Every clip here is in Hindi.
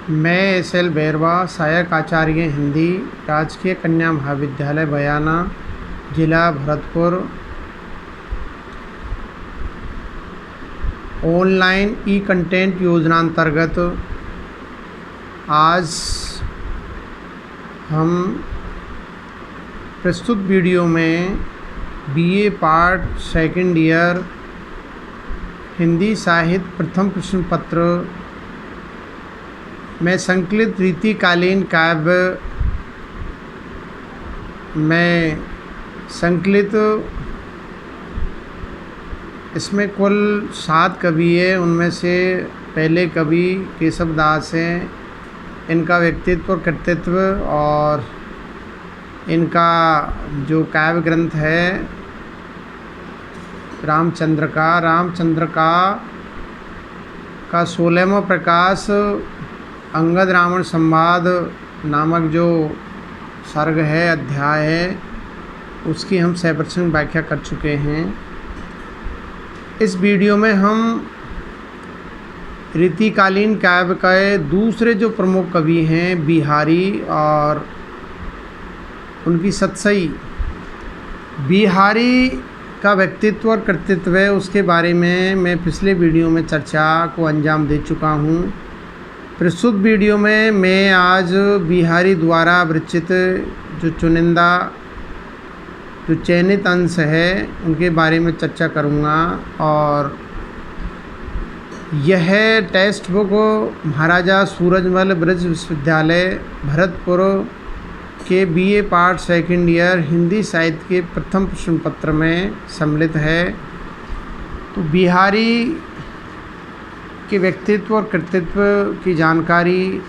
मैं एस.एल. बैरवा, सहायक आचार्य हिंदी, राजकीय कन्या महाविद्यालय बयाना, जिला भरतपुर, ऑनलाइन ई कंटेंट योजना अंतर्गत आज हम प्रस्तुत वीडियो में BA part second year Hindi साहित्य प्रथम प्रश्न पत्र में संकलित रीतिकालीन काव्य में संकलित इसमें कुल 7 कवि है। उनमें से पहले कवि केशवदास हैं। इनका व्यक्तित्व, कृतित्व और इनका जो काव्य ग्रंथ है रामचंद्र का 16वां प्रकाश अंगद रावण संवाद नामक जो सर्ग है, अध्याय है, उसकी हम 100% व्याख्या कर चुके हैं। इस वीडियो में हम रीतिकालीन काव्य के दूसरे जो प्रमुख कवि हैं बिहारी और उनकी सतसई, बिहारी का व्यक्तित्व और कृतित्व है, उसके बारे में मैं पिछले वीडियो में चर्चा को अंजाम दे चुका हूँ। प्रस्तुत वीडियो में मैं आज बिहारी द्वारा विरचित जो चुनिंदा जो चयनित अंश है उनके बारे में चर्चा करूँगा। और यह टेक्स्ट बुक महाराजा सूरजमल ब्रज विश्वविद्यालय भरतपुर के BA part second year Hindi साहित्य के प्रथम प्रश्न पत्र में सम्मिलित है। तो बिहारी के व्यक्तित्व और कृतित्व की जानकारी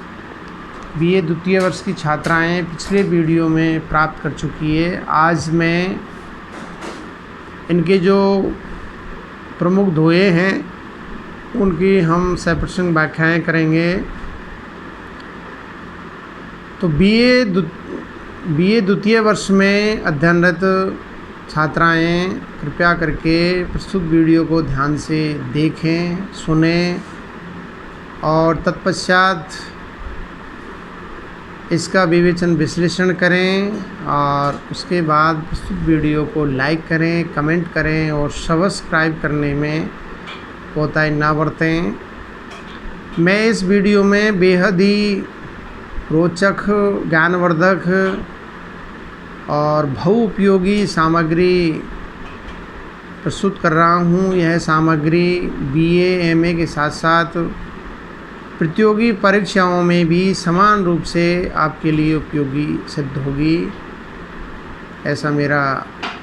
बीए द्वितीय वर्ष की छात्राएं पिछले वीडियो में प्राप्त कर चुकी है। आज मैं इनके जो प्रमुख दोहे हैं उनकी हम 100% व्याख्याएं करेंगे। तो बीए द्वितीय वर्ष में अध्ययनरत छात्राएं कृपया करके प्रस्तुत वीडियो को ध्यान से देखें, सुनें और तत्पश्चात इसका विवेचन विश्लेषण करें और उसके बाद प्रस्तुत वीडियो को लाइक करें, कमेंट करें और सब्सक्राइब करने में कोताही ना बरतें। मैं इस वीडियो में बेहद ही रोचक, ज्ञानवर्धक और बहुउपयोगी सामग्री प्रस्तुत कर रहा हूँ। यह सामग्री बीए, एमए के साथ साथ प्रतियोगी परीक्षाओं में भी समान रूप से आपके लिए उपयोगी सिद्ध होगी, ऐसा मेरा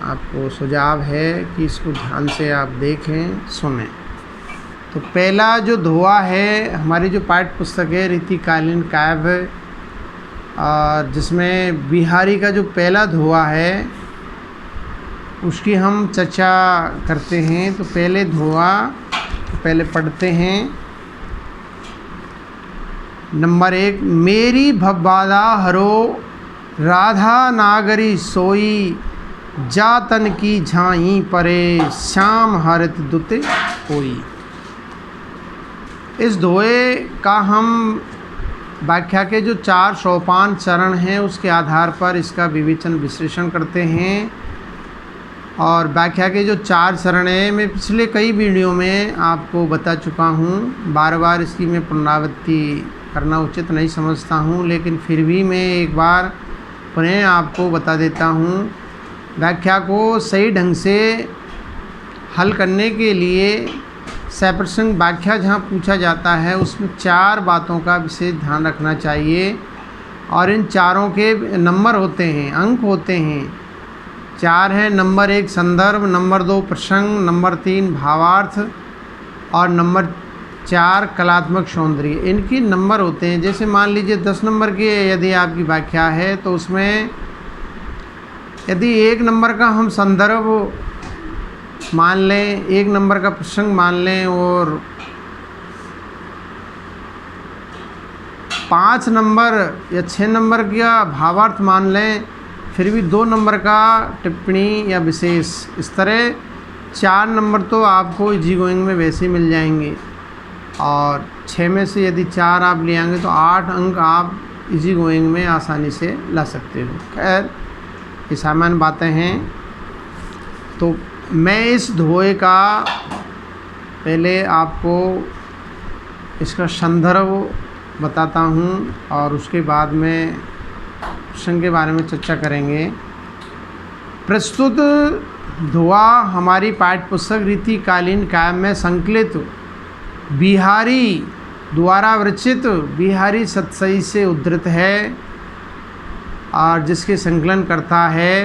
आपको सुझाव है कि इसको ध्यान से आप देखें, सुनें। तो पहला जो दोहा है, हमारी जो पाठ्य पुस्तक है रीतिकालीन काव्य, और जिसमें बिहारी का जो पहला दोहा है उसकी हम चर्चा करते हैं। तो पहले दोहा पहले पढ़ते हैं। नंबर 1, मेरी भवबाधा हरो राधा नागरी सोई, जातन की झाई परे श्याम हरित दुत कोई। इस दोहे का हम व्याख्या के जो 4 सोपान चरण हैं उसके आधार पर इसका विवेचन विश्लेषण करते हैं। और व्याख्या के जो 4 चरण हैं मैं पिछले कई वीडियो में आपको बता चुका हूँ। बार बार इसकी मैं पुनरावृत्ति करना उचित नहीं समझता हूँ, लेकिन फिर भी मैं एक बार पुनः आपको बता देता हूँ। व्याख्या को सही ढंग से हल करने के लिए 100% व्याख्या जहाँ पूछा जाता है उसमें 4 बातों का विशेष ध्यान रखना चाहिए। और इन चारों के नंबर होते हैं, अंक होते हैं। 4 हैं। नंबर 1 संदर्भ, नंबर 2 प्रसंग, नंबर 3 भावार्थ और नंबर 4 कलात्मक सौंदर्य। इनकी नंबर होते हैं। जैसे मान लीजिए 10 नंबर की यदि आपकी व्याख्या है तो उसमें यदि 1 नंबर का हम संदर्भ मान लें, 1 नंबर का प्रसंग मान लें और 5 नंबर या 6 नंबर का भावार्थ मान लें, फिर भी 2 नंबर का टिप्पणी या विशेष, इस तरह 4 नंबर तो आपको इजी गोइंग में वैसे ही मिल जाएंगे। और 6 में से यदि 4 आप ले आएंगे तो 8 अंक आप इजी गोइंग में आसानी से ला सकते हो। खैर ये सामान्य बातें हैं। तो मैं इस धोए का पहले आपको इसका संदर्भ बताता हूँ और उसके बाद में प्रसंग के बारे में चर्चा करेंगे। प्रस्तुत धोआ हमारी पाठ्यपुस्तक रीतिकालीन काव्य में संकलित बिहारी द्वारा विरचित बिहारी सतसई से उद्धृत है और जिसके संकलन करता है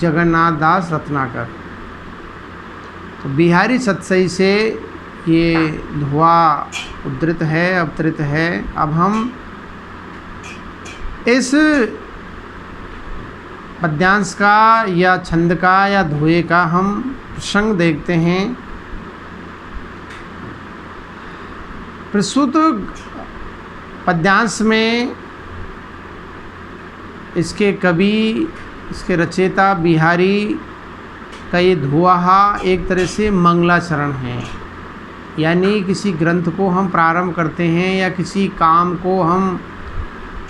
जगन्नाथ दास रत्नाकर। तो बिहारी सतसई से ये धोआ उद्धृत है, अवतरित है। अब हम इस पद्यांश का या छंद का या धोए का हम प्रसंग देखते हैं। प्रस्तुत पद्यांश में इसके कवि, इसके रचयिता बिहारी का ये धोआ एक तरह से मंगलाचरण है। यानी किसी ग्रंथ को हम प्रारंभ करते हैं या किसी काम को हम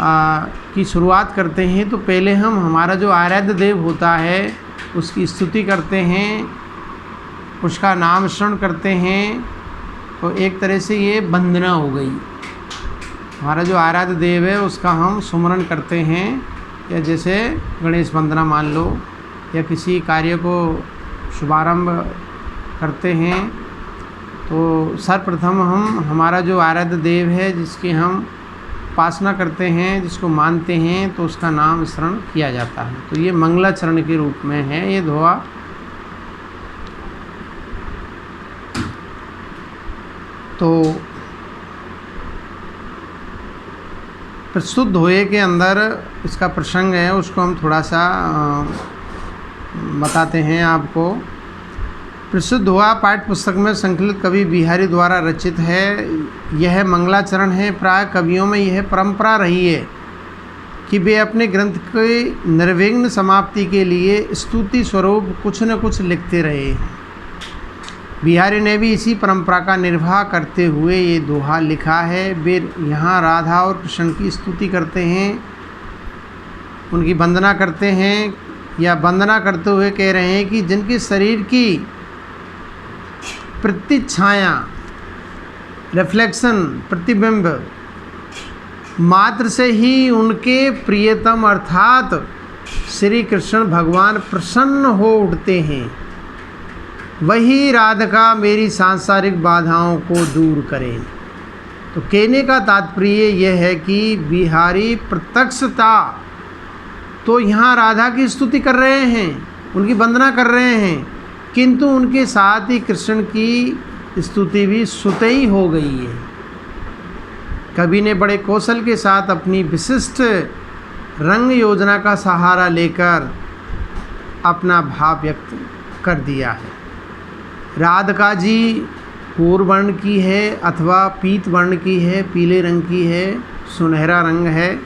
की शुरुआत करते हैं तो पहले हम हमारा जो आराध्य देव होता है उसकी स्तुति करते हैं, उसका नाम स्मरण करते हैं। तो एक तरह से ये वंदना हो गई। हमारा जो आराध्य देव है उसका हम सुमरण करते हैं, या जैसे गणेश वंदना मान लो, या किसी कार्य को शुभारंभ करते हैं तो सर्वप्रथम हम हमारा जो आराध्य देव है जिसकी हम उपासना करते हैं, जिसको मानते हैं, तो उसका नाम स्मरण किया जाता है। तो ये मंगलाचरण के रूप में है ये धोआ। तो प्रस्तुत धोए के अंदर इसका प्रसंग है, उसको हम थोड़ा सा बताते हैं आपको। प्रस्तुत धोआ पाठ्य पुस्तक में संकलित कवि बिहारी द्वारा रचित है। यह मंगलाचरण है। प्राय कवियों में यह परंपरा रही है कि वे अपने ग्रंथ की निर्विघ्न समाप्ति के लिए स्तुति स्वरूप कुछ न कुछ लिखते रहे। बिहारी ने भी इसी परंपरा का निर्वाह करते हुए ये दोहा लिखा है। वे यहाँ राधा और कृष्ण की स्तुति करते हैं, उनकी वंदना करते हैं, या वंदना करते हुए कह रहे हैं कि जिनके शरीर की प्रतिछाया, रिफ्लेक्शन, प्रतिबिंब मात्र से ही उनके प्रियतम अर्थात श्री कृष्ण भगवान प्रसन्न हो उठते हैं, वही राधिका मेरी सांसारिक बाधाओं को दूर करे। तो कहने का तात्पर्य यह है कि बिहारी प्रत्यक्षता तो यहाँ राधा की स्तुति कर रहे हैं, उनकी वंदना कर रहे हैं, किंतु उनके साथ ही कृष्ण की स्तुति भी स्वतः हो गई है। कवि ने बड़े कौशल के साथ अपनी विशिष्ट रंग योजना का सहारा लेकर अपना भाव व्यक्त कर दिया है। राधिका जी पूर वर्ण की है अथवा पीत वर्ण की है, पीले रंग की है, सुनहरा रंग है।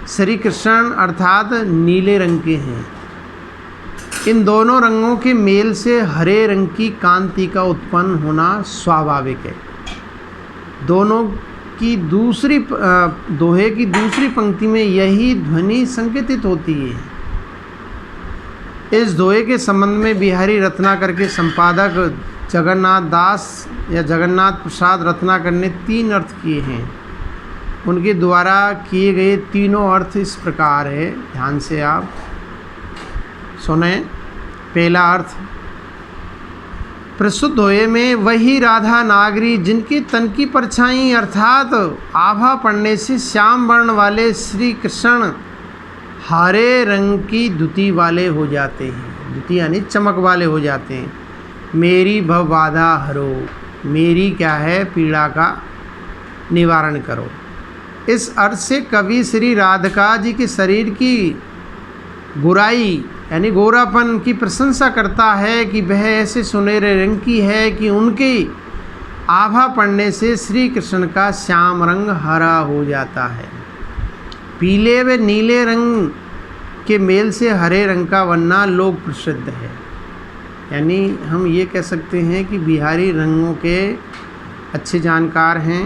श्री कृष्ण अर्थात नीले रंग के हैं। इन दोनों रंगों के मेल से हरे रंग की कांति का उत्पन्न होना स्वाभाविक है। दोनों की दूसरी दोहे की दूसरी पंक्ति में यही ध्वनि संकेतित होती है। इस दोहे के संबंध में बिहारी रत्नाकर के संपादक जगन्नाथ दास या जगन्नाथ प्रसाद रत्नाकर ने 3 अर्थ किए हैं। उनके द्वारा किए गए तीनों अर्थ इस प्रकार है, ध्यान से आप सुने। पहला अर्थ, प्रस्तुत धोए में वही राधा नागरी जिनके तन की परछाई अर्थात आभा पड़ने से श्याम वर्ण वाले श्री कृष्ण हरे रंग की द्युति वाले हो जाते हैं। द्युति यानी चमक वाले हो जाते हैं। मेरी भव बाधा हरो, मेरी क्या है पीड़ा का निवारण करो। इस अर्थ से कवि श्री राधिका जी के शरीर की गोराई यानी गोरापन की प्रशंसा करता है कि वह ऐसे सुनहरे रंग की है कि उनकी आभा पड़ने से श्री कृष्ण का श्याम रंग हरा हो जाता है। पीले व नीले रंग के मेल से हरे रंग का बनना लोक प्रसिद्ध है। यानी हम ये कह सकते हैं कि बिहारी रंगों के अच्छे जानकार हैं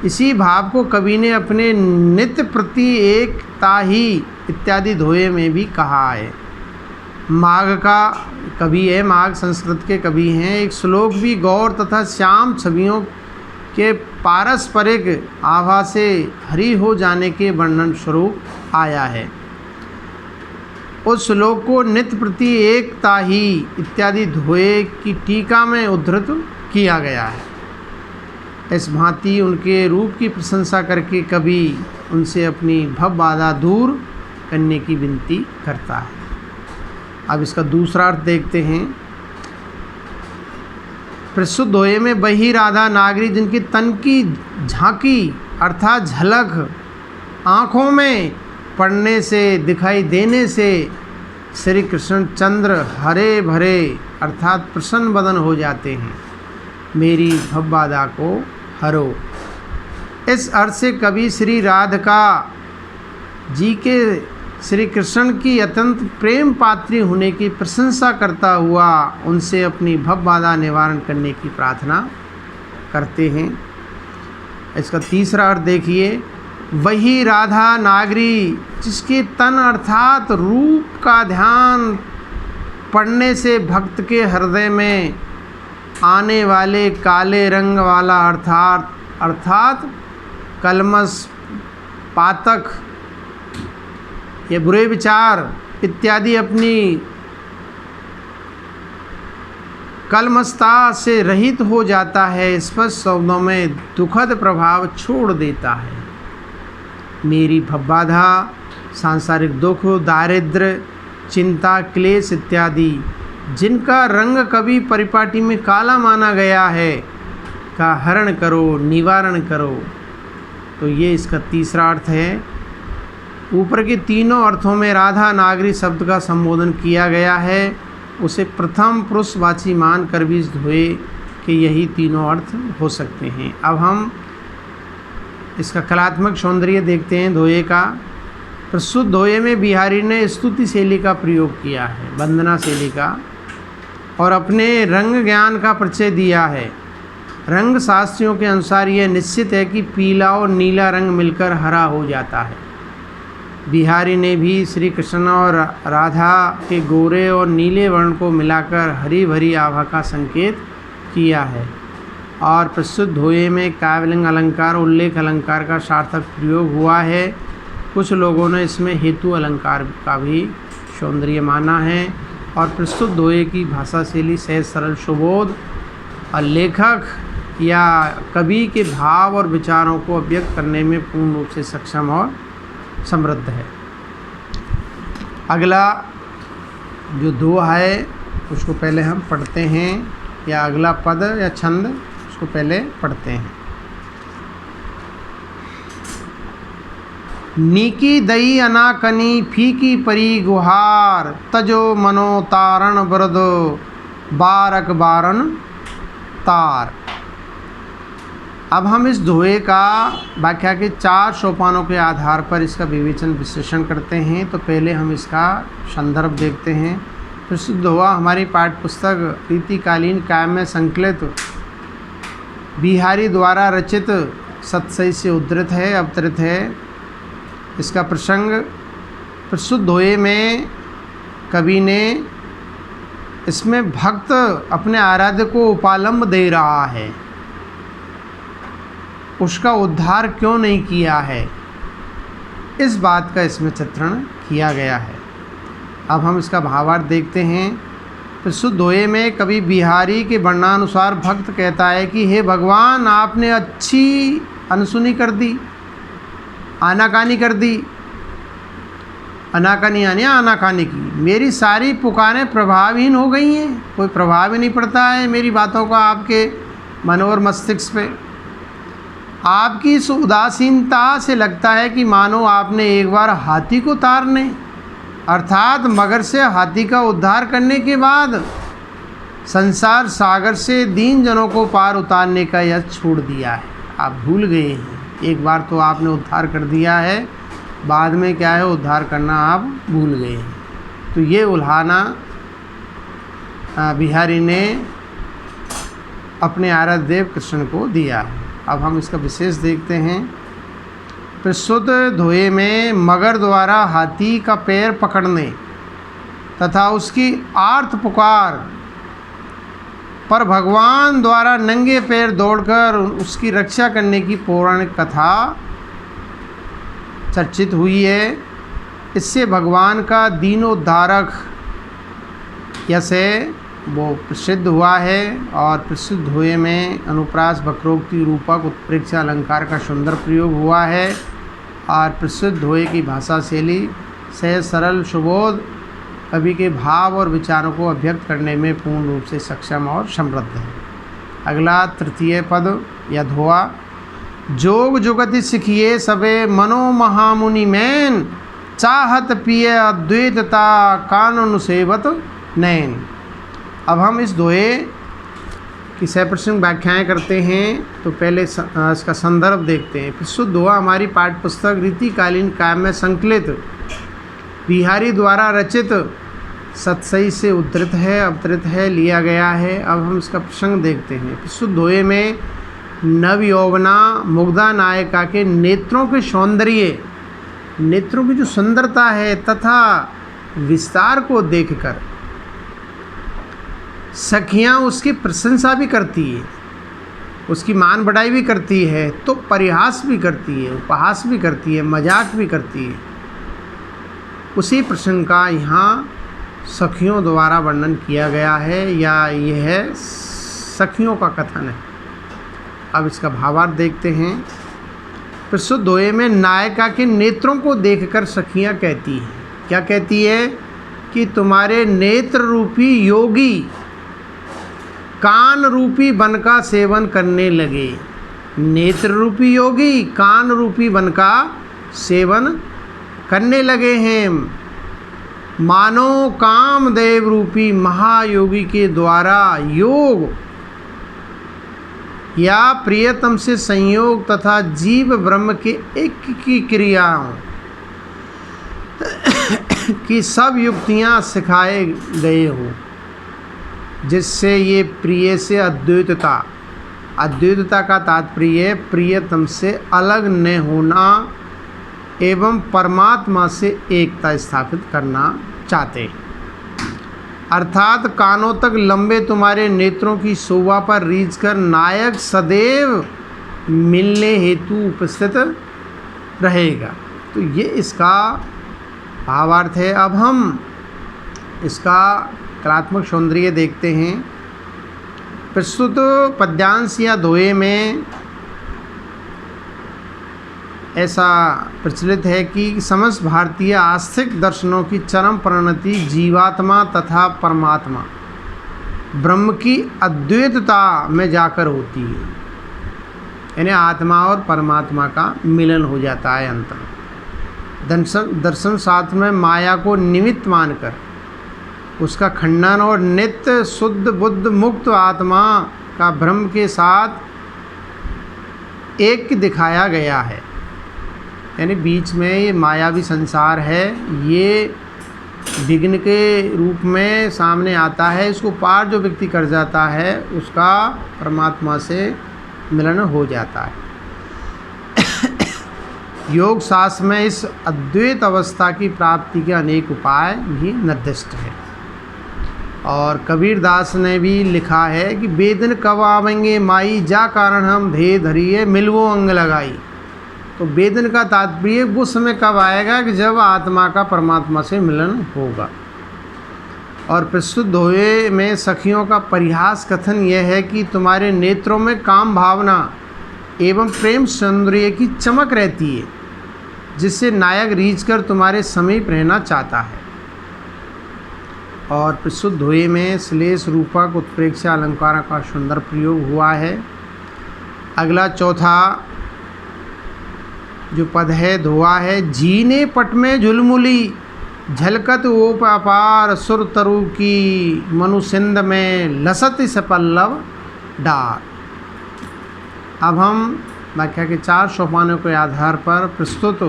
इसी भाव को कवि ने अपने नित्य प्रति एकता ही इत्यादि धोए में भी कहा है। माघ का कवि है, माघ संस्कृत के कवि हैं। एक श्लोक भी गौर तथा श्याम छवियों के पारस्परिक आभा से हरि हो जाने के वर्णन स्वरूप आया है। उस श्लोक को नित्य प्रति एकता ही इत्यादि धोए की टीका में उद्धृत किया गया है। इस भांति उनके रूप की प्रशंसा करके कवि उनसे अपनी भव बाधा दूर करने की विनती करता है। अब इसका दूसरा अर्थ देखते हैं। प्रस्तुत धोए में वही राधा नागरी जिनकी तन की झांकी अर्थात झलक आँखों में पड़ने से, दिखाई देने से श्री कृष्ण चंद्र हरे भरे अर्थात प्रसन्न बदन हो जाते हैं। मेरी भव बाधा को हरो। इस अर्थ से कवि श्री राधिका जी के श्री कृष्ण की अत्यंत प्रेम पात्री होने की प्रशंसा करता हुआ उनसे अपनी भव बाधा निवारण करने की प्रार्थना करते हैं। इसका तीसरा अर्थ देखिए। वही राधा नागरी जिसके तन अर्थात रूप का ध्यान पड़ने से भक्त के हृदय में आने वाले काले रंग वाला अर्थात कलमस, पातक, ये बुरे विचार इत्यादि अपनी कलमस्ता से रहित हो जाता है। स्पष्ट शब्दों में दुखद प्रभाव छोड़ देता है। मेरी भव बाधा सांसारिक दुख, दारिद्र्य, चिंता, क्लेश इत्यादि जिनका रंग कभी परिपाटी में काला माना गया है का हरण करो, निवारण करो। तो ये इसका तीसरा अर्थ है। ऊपर के तीनों अर्थों में राधा नागरी शब्द का संबोधन किया गया है। उसे प्रथम पुरुषवाची मान कर भी इस धोए के यही तीनों अर्थ हो सकते हैं। अब हम इसका कलात्मक सौंदर्य देखते हैं धोए का। प्रस्तुत धोए में बिहारी ने स्तुति शैली का प्रयोग किया है, वंदना शैली का, और अपने रंग ज्ञान का परिचय दिया है। रंग शास्त्रियों के अनुसार यह निश्चित है कि पीला और नीला रंग मिलकर हरा हो जाता है। बिहारी ने भी श्री कृष्ण और राधा के गोरे और नीले वर्ण को मिलाकर हरी भरी आभा का संकेत किया है। और प्रस्तुत धोए में काव्यलिंग अलंकार, उल्लेख अलंकार का सार्थक प्रयोग हुआ है। कुछ लोगों ने इसमें हेतु अलंकार का भी सौंदर्य माना है। और प्रस्तुत धोए की भाषा शैली सहज, सरल, सुबोध और लेखक या कवि के भाव और विचारों को अभिव्यक्त करने में पूर्ण रूप से सक्षम और समृद्ध है। अगला जो दोहा है उसको पहले हम पढ़ते हैं, या अगला पद या छंद उसको पहले पढ़ते हैं। नीकी दई अनाकनी फीकी परी गुहार, तजो मनो तारण बरदो बारक बारन तार। अब हम इस धोए का व्याख्या के 4 सोपानों के आधार पर इसका विवेचन विश्लेषण करते हैं। तो पहले हम इसका संदर्भ देखते हैं। प्रस्तुत दोहा हमारी पाठ्य पुस्तक रीतिकालीन काव्य में संकलित बिहारी द्वारा रचित सतसई से उद्धृत है, अवतरित है। इसका प्रसंग प्रस्तुत धोए में कवि ने इसमें भक्त अपने आराध्य को उपालंब दे रहा है, उसका उद्धार क्यों नहीं किया है, इस बात का इसमें चित्रण किया गया है। अब हम इसका भावार्थ देखते हैं। प्रस्तुत धोए में कवि बिहारी के वर्णानुसार भक्त कहता है कि हे भगवान, आपने अच्छी अनसुनी कर दी, आनाकानी कर दी। अनाकानी यानी आनाकानी की। मेरी सारी पुकारें प्रभावहीन हो गई हैं, कोई प्रभाव ही नहीं पड़ता है मेरी बातों का आपके मन और मस्तिष्क पे। आपकी इस उदासीनता से लगता है कि मानो आपने एक बार हाथी को तारने अर्थात मगर से हाथी का उद्धार करने के बाद संसार सागर से दीन जनों को पार उतारने का यश छोड़ दिया है। आप भूल गए हैं, एक बार तो आपने उद्धार कर दिया है, बाद में क्या है उद्धार करना आप भूल गए हैं। तो ये उल्हाना बिहारी ने अपने आराध्य देव कृष्ण को दिया है। अब हम इसका विशेष देखते हैं। प्रस्तुत दोहे में मगर द्वारा हाथी का पैर पकड़ने तथा उसकी आर्त पुकार पर भगवान द्वारा नंगे पैर दौड़कर उसकी रक्षा करने की पौराणिक कथा चर्चित हुई है। इससे भगवान का दीनोद्धारक यश वो प्रसिद्ध हुआ है। और प्रसिद्ध हुए में अनुप्रास वक्रोक्ति रूपक उत्प्रेक्ष अलंकार का सुंदर प्रयोग हुआ है। और प्रसिद्ध हुए की भाषा शैली सहज सरल सुबोध कवि के भाव और विचारों को अभिव्यक्त करने में पूर्ण रूप से सक्षम और समृद्ध है। अगला तृतीय पद या धोआ। जोग जुगति सिखिए सबे मनो महामुनि मैन चाहत पिय अद्वैतता कानून सेवत नैन। अब हम इस दोहे की सप्रसंग व्याख्याएँ करते हैं। तो पहले इसका संदर्भ देखते हैं। प्रस्तुत दोहा हमारी पाठ्य पुस्तक रीतिकालीन काव्य में संकलित बिहारी द्वारा रचित सतसई से अवतरित है, लिया गया है। अब हम इसका प्रसंग देखते हैं। प्रस्तुत दोहे में नवयौवना मुग्धा नायिका के नेत्रों के सौंदर्य, नेत्रों की जो सुंदरता है तथा विस्तार को देखकर सखियाँ उसकी प्रशंसा भी करती है, उसकी मान बढ़ाई भी करती है, तो परिहास भी करती है, उपहास भी करती है, मजाक भी करती है। उसी प्रसंग का यहाँ सखियों द्वारा वर्णन किया गया है, या यह सखियों का कथन है। अब इसका भावार्थ देखते हैं। प्रस्तुत दोहे में नायिका के नेत्रों को देखकर सखियाँ कहती हैं, क्या कहती है कि तुम्हारे नेत्र रूपी योगी कान रूपी वन का सेवन करने लगे। नेत्र रूपी योगी कान रूपी वन का सेवन करने लगे हैं। मानो कामदेव रूपी महायोगी के द्वारा योग या प्रियतम से संयोग तथा जीव ब्रह्म के एक की क्रियाओं की सब युक्तियाँ सिखाए गए हो, जिससे ये प्रिय से अद्वैतता का तात्पर्य प्रियतम से अलग न होना एवं परमात्मा से एकता स्थापित करना चाहते। अर्थात कानों तक लंबे तुम्हारे नेत्रों की शोभा पर रीझकर नायक सदैव मिलने हेतु उपस्थित रहेगा। तो ये इसका भावार्थ है। अब हम इसका कलात्मक सौंदर्य देखते हैं। प्रस्तुत पद्यांश या दोहे में ऐसा प्रचलित है कि समस्त भारतीय आस्तिक दर्शनों की चरम परिणति जीवात्मा तथा परमात्मा ब्रह्म की अद्वैतता में जाकर होती है, यानी आत्मा और परमात्मा का मिलन हो जाता है अंत में। दर्शन शास्त्र में माया को निमित्त मानकर उसका खंडन और नित्य शुद्ध बुद्ध मुक्त आत्मा का ब्रह्म के साथ एक दिखाया गया है, यानी बीच में ये मायावी संसार है, ये विघ्न के रूप में सामने आता है। इसको पार जो व्यक्ति कर जाता है उसका परमात्मा से मिलन हो जाता है। योग शास्त्र में इस अद्वैत अवस्था की प्राप्ति के अनेक उपाय भी निर्दिष्ट है। और कबीरदास ने भी लिखा है कि बेदन कब आवेंगे माई जा कारण हम धे धरिए मिलवो अंग लगाई। तो वेदन का तात्पर्य वो समय कब आएगा कि जब आत्मा का परमात्मा से मिलन होगा। और प्रस्तुत दोहे में सखियों का परिहास कथन यह है कि तुम्हारे नेत्रों में काम भावना एवं प्रेम सौंदर्य की चमक रहती है, जिससे नायक रीझकर तुम्हारे समीप रहना चाहता है। और प्रस्तुत दोहे में श्लेष रूपक उत्प्रेक्ष अलंकार का सुंदर प्रयोग हुआ है। अगला चौथा जो पद है धोआ है। जीने पट में झुलमुली झलकत वो अपार सुर तरु की मनुसिंद में लसत सपल्लव डार। अब हम व्याख्या के 4 सोपानों के आधार पर प्रस्तुत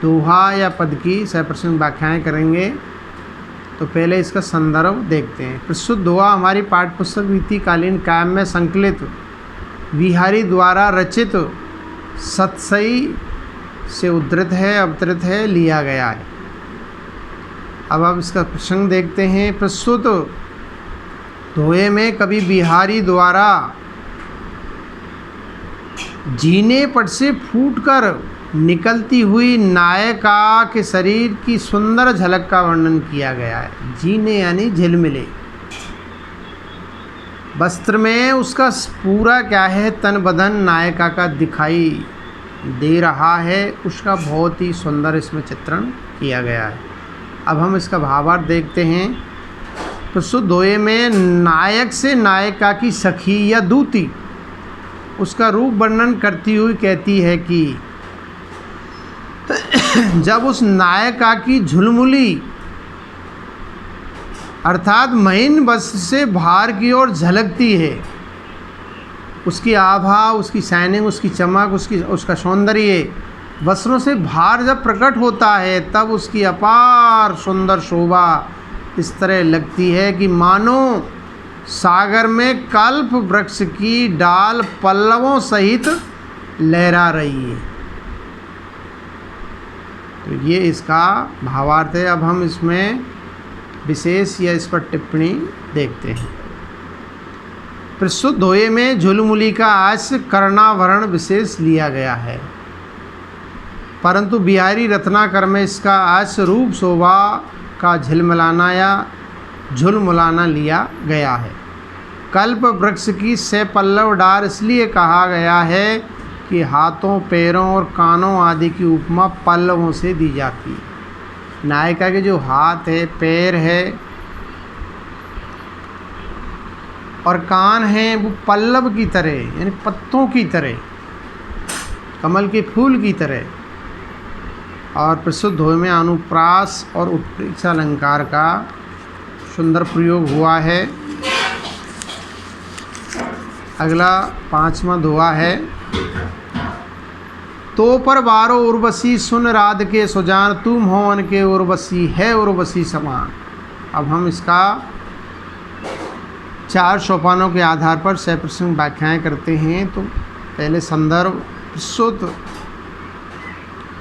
दोहा या पद की सप्रसंग व्याख्याएँ करेंगे। तो पहले इसका संदर्भ देखते हैं। प्रस्तुत दोहा हमारी पाठ्य पुस्तक रीतिकालीन काव्य में संकलित बिहारी द्वारा रचित सतसई से उद्धृत है, अवतरित है, लिया गया है। अब आप इसका प्रसंग देखते हैं। प्रस्तुत दोहे में कवि बिहारी द्वारा जीने पट से फूटकर निकलती हुई नायिका के शरीर की सुंदर झलक का वर्णन किया गया है। जीने यानी झिलमिले वस्त्र में उसका पूरा क्या है, तन बदन नायिका का दिखाई दे रहा है, उसका बहुत ही सुंदर इसमें चित्रण किया गया है। अब हम इसका भावार्थ देखते हैं। प्रस्तुत दोहे में नायक से नायिका की सखी या दूती उसका रूप वर्णन करती हुई कहती है कि जब उस नायिका की झुलमुली अर्थात महीन वस्त्र से बाहर की ओर झलकती है, उसकी आभा, उसकी शाइनिंग, उसकी चमक, उसका सौंदर्य वस्त्रों से बाहर जब प्रकट होता है तब उसकी अपार सुंदर शोभा इस तरह लगती है कि मानो सागर में कल्प वृक्ष की डाल पल्लवों सहित लहरा रही है। तो ये इसका भावार्थ है। अब हम इसमें विशेष या इस पर टिप्पणी देखते हैं। प्रस्तुत दोहे में झुलमुली का हास्य कर्णाभरण विशेष लिया गया है, परंतु बिहारी रत्नाकर में इसका हास्य रूप शोभा का झिलमिलाना या झुलमुलाना लिया गया है। कल्प वृक्ष की से पल्लव डार इसलिए कहा गया है कि हाथों, पैरों और कानों आदि की उपमा पल्लवों से दी जाती है। नायिका के जो हाथ है, पैर है और कान हैं वो पल्लव की तरह यानी पत्तों की तरह, कमल के फूल की तरह। और प्रस्तुत दोहे में अनुप्रास और उत्प्रेक्षा अलंकार का सुंदर प्रयोग हुआ है। अगला 5वां दोहा है। तो पर बारो उर्वशी सुन राध के सुजान, तुम हो अन के उर्वशी है उर्वशी समान। अब हम इसका 4 सोपानों के आधार पर सप्रसंग व्याख्याएँ करते हैं। तो पहले संदर्भ। प्रस्तुत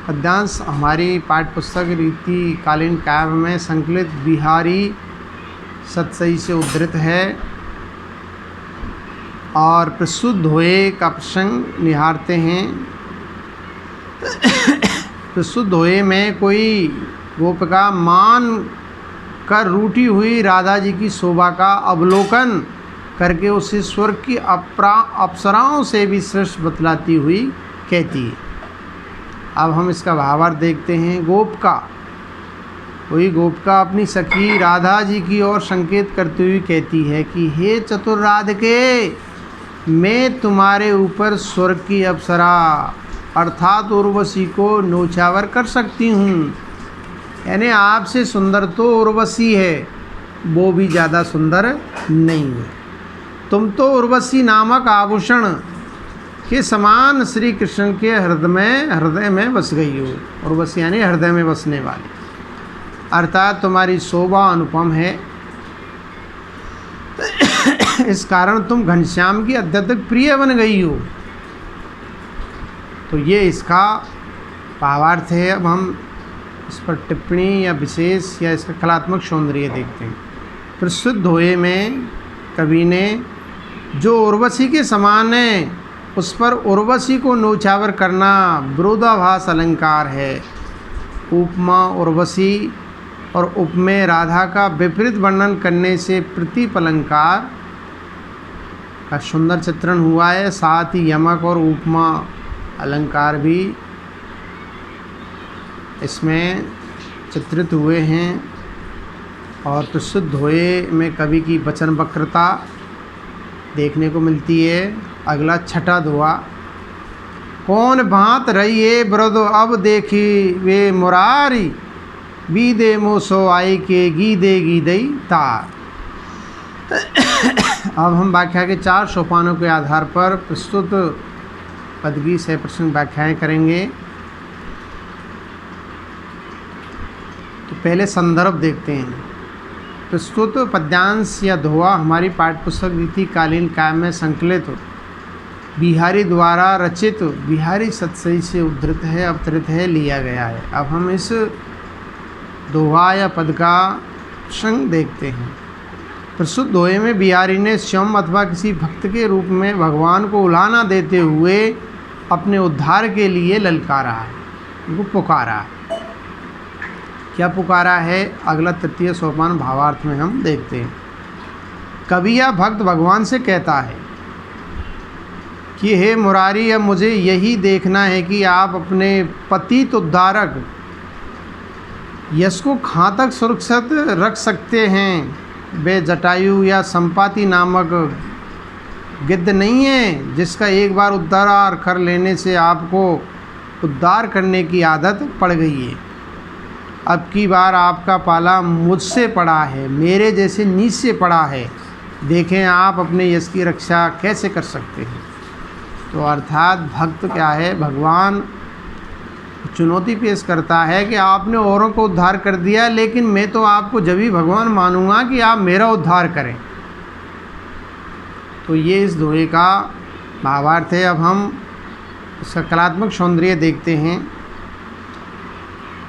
पद्यांश हमारी पाठ्यपुस्तक रीति कालीन काव्य में संकलित बिहारी सतसई से उद्धृत है और प्रस्तुत दोहे का प्रसंग निहारते हैं। प्रस्तुत दोहे में कोई गोपिका मान कर रूठी हुई राधा जी की शोभा का अवलोकन करके उसे स्वर्ग की अप्सराओं से भी श्रेष्ठ बतलाती हुई कहती है। अब हम इसका भावार्थ देखते हैं। कोई गोपिका अपनी सखी राधा जी की ओर संकेत करते हुए कहती है कि हे चतुर राधिके, मैं तुम्हारे ऊपर स्वर्ग की अप्सरा अर्थात उर्वशी को नौछावर कर सकती हूँ। यानी आपसे सुंदर तो उर्वशी है, वो भी ज़्यादा सुंदर नहीं है। तुम तो उर्वशी नामक आभूषण के समान श्री कृष्ण के हृदय में बस गई हो। उर्वशी यानी हृदय में बसने वाली, अर्थात तुम्हारी शोभा अनुपम है। इस कारण तुम घनश्याम की अत्यधिक प्रिय बन गई हो। तो ये इसका भावार्थ है। अब हम इस पर टिप्पणी या विशेष या इसका कलात्मक सौंदर्य देखते हैं। प्रस्तुत दोहे में कवि ने जो उर्वशी के समान है उस पर उर्वशी को नौछावर करना विरोधाभास अलंकार है। उपमा उर्वशी और उपमेय राधा का विपरीत वर्णन करने से प्रतीप अलंकार का सुंदर चित्रण हुआ है। साथ ही यमक और उपमा अलंकार भी इसमें चित्रित हुए हैं। और प्रस्तुत दोहे में कवि की वचन वक्रता देखने को मिलती है। अगला 6ठा दोहा। कौन भांत रही है ब्रद अब देखी वे मुरारी, बीदे मोसो आई के गीदे गीदई तार। अब हम व्याख्या के 4 सोपानों के आधार पर प्रस्तुत पद की सप्रसंग व्याख्याएँ करेंगे। तो पहले संदर्भ देखते हैं। प्रस्तुत पद्यांश या दोहा हमारी पाठ्यपुस्तक रीति कालीन काव्य में संकलित बिहारी द्वारा रचित बिहारी सतसई से उद्धृत है, अवतरित है, लिया गया है। अब हम इस दोहा या पद का प्रसंग देखते हैं। प्रस्तुत दोहे में बिहारी ने स्वयं अथवा किसी भक्त के रूप में भगवान को उलाहना देते हुए अपने उद्धार के लिए ललकारा है, उनको पुकारा है। क्या पुकारा है, अगला तृतीय सोपान भावार्थ में हम देखते हैं। कवि या भक्त भगवान से कहता है कि हे मुरारी, अब मुझे यही देखना है कि आप अपने पतित उद्धारक यश को कहाँ तक सुरक्षित रख सकते हैं। वे जटायु या संपाति नामक गिद्ध नहीं है जिसका एक बार उद्धार कर लेने से आपको उद्धार करने की आदत पड़ गई है। अब की बार आपका पाला मुझसे पड़ा है, मेरे जैसे नीच से पड़ा है। देखें आप अपने यश की रक्षा कैसे कर सकते हैं। तो अर्थात भक्त क्या है, भगवान चुनौती पेश करता है कि आपने औरों को उद्धार कर दिया, लेकिन मैं तो आपको जब भी भगवान मानूंगा कि आप मेरा उद्धार करें। तो ये इस दोहे का भावार्थ है। अब हम इसका कलात्मक सौंदर्य देखते हैं।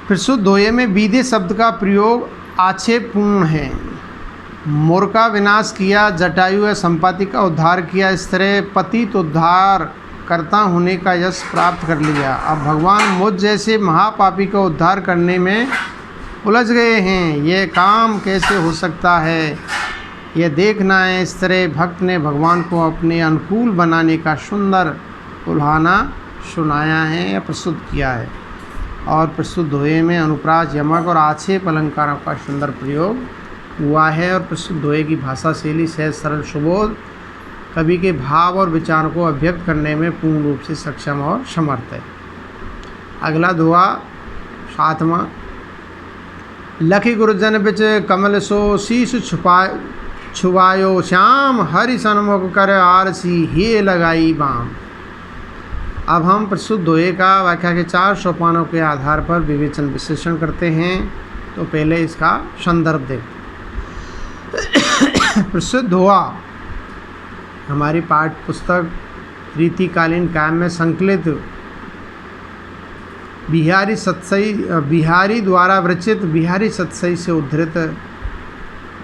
प्रस्तुत दोहे में बीदे शब्द का प्रयोग आक्षेपपूर्ण है। मोर का विनाश किया, जटायु या संपाति का उद्धार किया, इस तरह पतित उद्धार कर्ता होने का यश प्राप्त कर लिया। अब भगवान मुझ जैसे महापापी का उद्धार करने में उलझ गए हैं। यह काम कैसे हो सकता है, यह देखना है। इस तरह भक्त ने भगवान को अपने अनुकूल बनाने का सुंदर उल्हाना सुनाया है या प्रस्तुत किया है। और प्रस्तुत दोहे में अनुप्रास, यमक और आक्षेप अलंकारों का सुंदर प्रयोग हुआ है। और प्रस्तुत दोहे की भाषा शैली सहज, सरल, सुबोध, कवि के भाव और विचारों को अभिव्यक्त करने में पूर्ण रूप से सक्षम और समर्थ है। अगला दोहा 7वां। लखी गुरुजन बिच कमल सो, शीश छुपायो श्याम, हरि सन्मुख कर आरसी हे लगाई बाम। अब हम प्रस्तुत दोहे का व्याख्या के 4 सोपानों के आधार पर विवेचन विश्लेषण करते हैं। तो पहले इसका संदर्भ देखते हैं। प्रस्तुत दोहा हमारी पाठ्य पुस्तक रीतिकालीन काव्य में संकलित बिहारी द्वारा रचित बिहारी सतसई से उद्धृत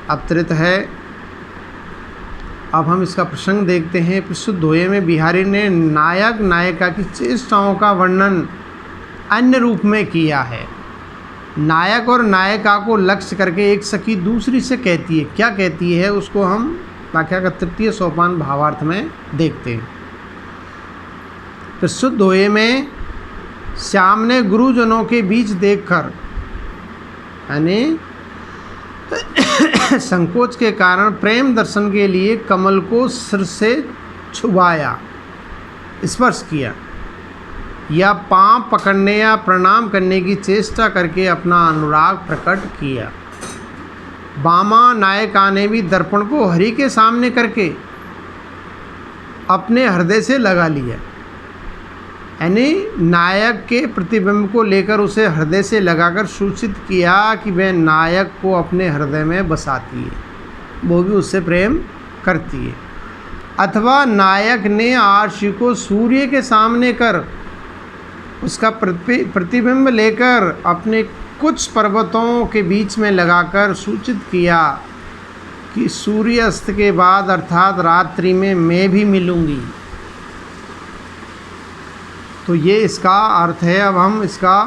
अवतरित है। अब हम इसका प्रसंग देखते हैं। प्रस्तुत दोहे में बिहारी ने नायक नायिका की चेष्टाओं का वर्णन अन्य रूप में किया है। नायक और नायिका को लक्ष्य करके एक सखी दूसरी से कहती है। क्या कहती है उसको हम व्याख्या का तृतीय सोपान भावार्थ में देखते हैं। प्रस्तुत दोहे में श्याम ने गुरुजनों के बीच देखकर, यानी संकोच के कारण प्रेम दर्शन के लिए कमल को सिर से छुआया, स्पर्श किया, या पांव पकड़ने या प्रणाम करने की चेष्टा करके अपना अनुराग प्रकट किया। बामा नायिका ने भी दर्पण को हरि के सामने करके अपने हृदय से लगा लिया, यानी नायक के प्रतिबिंब को लेकर उसे हृदय से लगाकर सूचित किया कि वह नायक को अपने हृदय में बसाती है, वो भी उससे प्रेम करती है। अथवा नायक ने आरसी को सूर्य के सामने कर उसका प्रतिबिंब लेकर अपने कुछ पर्वतों के बीच में लगाकर सूचित किया कि सूर्यास्त के बाद अर्थात रात्रि में मैं भी मिलूंगी। तो ये इसका अर्थ है। अब हम इसका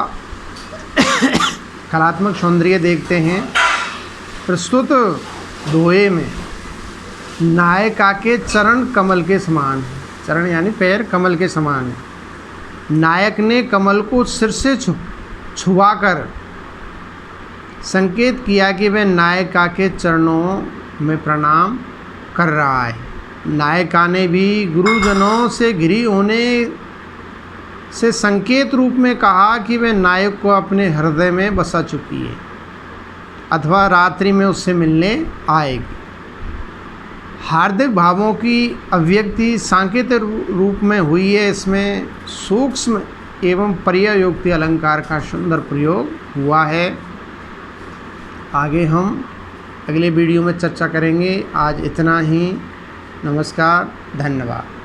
कलात्मक सौंदर्य देखते हैं। प्रस्तुत दोहे में नायिका के चरण कमल के समान है। चरण यानी पैर कमल के समान है। नायक ने कमल को सिर से छुआकर संकेत किया कि वह नायिका के चरणों में प्रणाम कर रहा है। नायिका ने भी गुरुजनों से घिरी होने से संकेत रूप में कहा कि वह नायक को अपने हृदय में बसा चुकी है अथवा रात्रि में उससे मिलने आएगी। हार्दिक भावों की अभिव्यक्ति सांकेतिक रूप में हुई है। इसमें सूक्ष्म एवं पर्यायोक्ति अलंकार का सुंदर प्रयोग हुआ है। आगे हम अगले वीडियो में चर्चा करेंगे। आज इतना ही। नमस्कार, धन्यवाद।